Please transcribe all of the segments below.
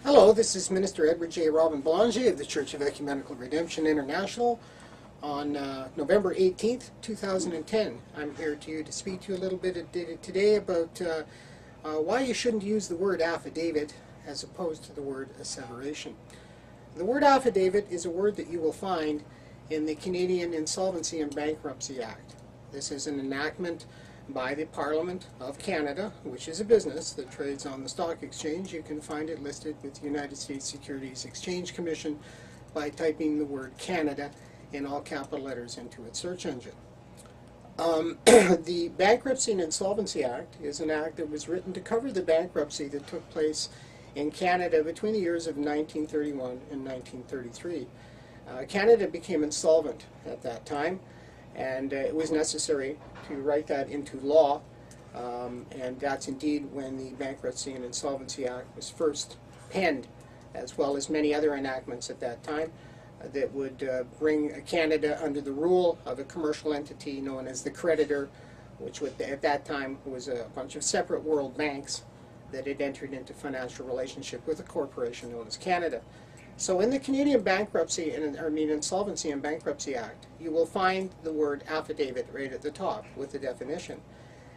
Hello, this is Minister Edward J. Robin Belanger of the Church of Ecumenical Redemption International on November 18th, 2010. I'm here to speak to you a little bit today about why you shouldn't use the word affidavit as opposed to the word asseveration. The word affidavit is a word that you will find in the Canadian Insolvency and Bankruptcy Act. This is an enactment by the Parliament of Canada, which is a business that trades on the stock exchange. You can find it listed with the United States Securities Exchange Commission by typing the word Canada in all capital letters into its search engine. The Bankruptcy and Insolvency Act is an act that was written to cover the bankruptcy that took place in Canada between the years of 1931 and 1933. Canada became insolvent at that time, and it was necessary to write that into law, and that's indeed when the Bankruptcy and Insolvency Act was first penned, as well as many other enactments at that time that would bring Canada under the rule of a commercial entity known as the creditor, which would, at that time was a bunch of separate world banks that had entered into financial relationship with a corporation known as Canada. So in the Canadian Insolvency and Bankruptcy Act, you will find the word affidavit right at the top with the definition.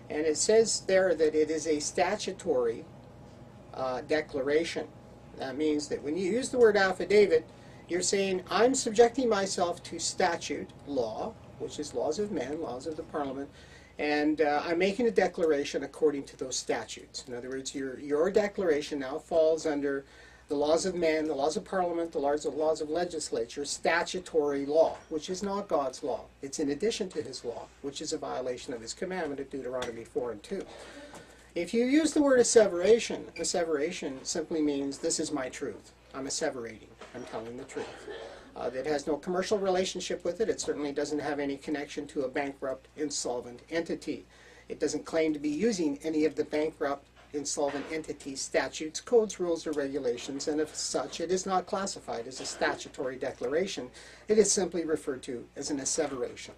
And it says there that it is a statutory declaration. That means that when you use the word affidavit, you're saying, I'm subjecting myself to statute, law, which is laws of men, laws of the Parliament, and I'm making a declaration according to those statutes. In other words, your declaration now falls under the laws of man, the laws of Parliament, the laws of legislature, statutory law, which is not God's law. It's in addition to His law, which is a violation of His commandment of Deuteronomy 4 and 2. If you use the word asseveration, asseveration simply means this is my truth. I'm asseverating. I'm telling the truth. That has no commercial relationship with it. It certainly doesn't have any connection to a bankrupt, insolvent entity. It doesn't claim to be using any of the bankrupt, insolvent entity statutes, codes, rules, or regulations, and as such, it is not classified as a statutory declaration. It is simply referred to as an asseveration.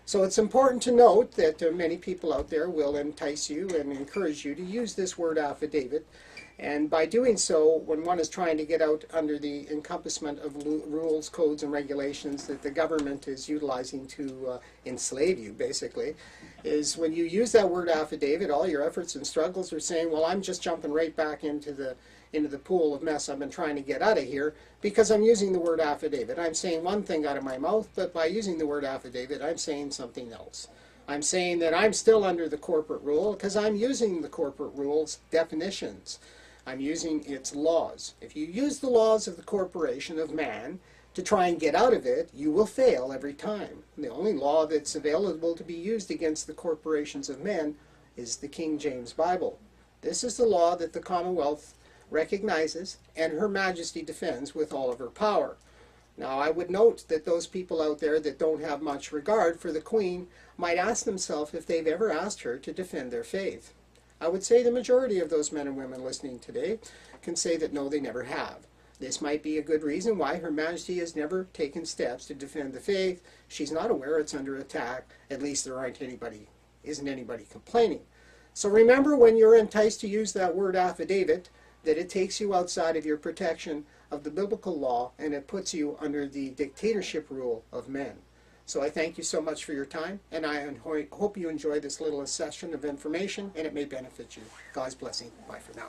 So it's important to note that many people out there will entice you and encourage you to use this word affidavit, and by doing so, when one is trying to get out under the encompassment of rules, codes, and regulations that the government is utilizing to enslave you, basically, is when you use that word affidavit, all your efforts and struggles are saying, well, I'm just jumping right back into the pool of mess I've been trying to get out of here because I'm using the word affidavit. I'm saying one thing out of my mouth, but by using the word affidavit, I'm saying something else. I'm saying that I'm still under the corporate rule because I'm using the corporate rule's definitions. I'm using its laws. If you use the laws of the corporation of man to try and get out of it, you will fail every time. The only law that's available to be used against the corporations of men is the King James Bible. This is the law that the Commonwealth recognizes and Her Majesty defends with all of her power. Now, I would note that those people out there that don't have much regard for the Queen might ask themselves if they've ever asked her to defend their faith. I would say the majority of those men and women listening today can say that no, they never have. This might be a good reason why Her Majesty has never taken steps to defend the faith. She's not aware it's under attack. At least there isn't anybody complaining. So remember, when you're enticed to use that word affidavit, that it takes you outside of your protection of the biblical law and it puts you under the dictatorship rule of men. So I thank you so much for your time, and I hope you enjoy this little session of information and it may benefit you. God's blessing. Bye for now.